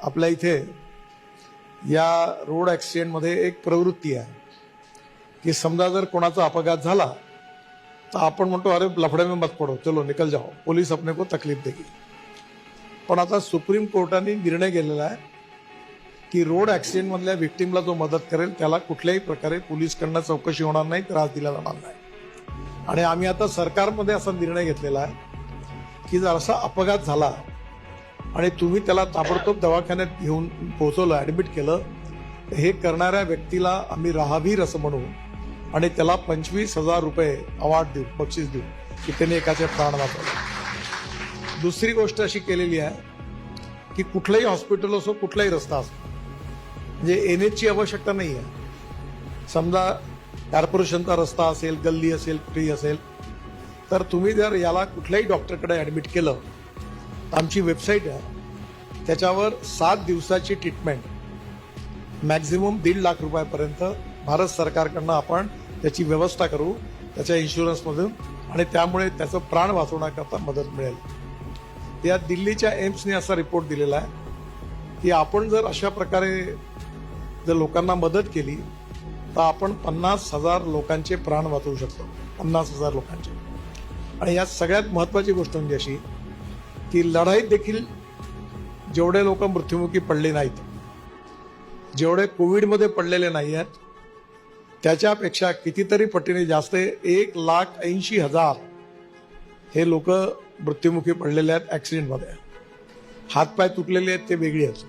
आपल्या इथे या रोड ॲक्सिडेंटमध्ये एक प्रवृत्ती आहे की समजा जर कोणाचा अपघात झाला तर आपण म्हणतो अरे लफड़े में मत पड़ो, चलो निकल जाओ, पोलीस अपने को तकलीफ देगी. पण आता सुप्रीम कोर्टाने निर्णय केलेला आहे की रोड ॲक्सिडेंटमधल्या व्हिक्टीमला जो मदत करेल त्याला कुठल्याही प्रकारे पोलीसकडनं चौकशी होणार नाही, त्रास दिला जाणार नाही. आणि आम्ही आता सरकारमध्ये असा निर्णय घेतलेला आहे की जर असा अपघात झाला आणि तुम्ही त्याला ताबडतोब दवाखान्यात घेऊन पोहोचवलं, ॲडमिट केलं, तर हे करणाऱ्या व्यक्तीला आम्ही राहावीर असं म्हणू आणि त्याला 25,000 रुपये अवॉर्ड देऊ, बक्षीस देऊ की त्याने एकाचे प्राण वाचवले. दुसरी गोष्ट अशी केलेली आहे की कुठलंही हॉस्पिटल असो, कुठलाही रस्ता असो, म्हणजे एनएचची आवश्यकता नाही आहे. समजा कॉर्पोरेशनचा रस्ता असेल, गल्ली असेल, कुठेही असेल, तर तुम्ही जर याला कुठल्याही डॉक्टरकडे ॲडमिट केलं तर आमची वेबसाईट आहे, त्याच्यावर 7 दिवसाची ट्रीटमेंट मॅक्झिमम 1.5 लाख रुपयापर्यंत भारत सरकारकडनं आपण त्याची व्यवस्था करू त्याच्या इन्शुरन्समधून, आणि त्यामुळे त्याचं प्राण वाचवण्याकरता मदत मिळेल. या दिल्लीच्या एम्सने असा रिपोर्ट दिलेला आहे की आपण जर अशा प्रकारे जर लोकांना मदत केली तर आपण 50,000 लोकांचे प्राण वाचवू शकतो, 50,000 लोकांचे. आणि यात सगळ्यात महत्त्वाची गोष्ट म्हणजे अशी की लढाईत देखील जेवढे लोक मृत्युमुखी पडले नाहीत, जेवढे कोविडमध्ये पडलेले नाही आहेत, त्याच्यापेक्षा कितीतरी पटीने जास्त 1,80,000 हे लोक मृत्युमुखी पडलेले आहेत ॲक्सिडेंटमध्ये. हातपाय तुटलेले आहेत ते वेगळी आहेत.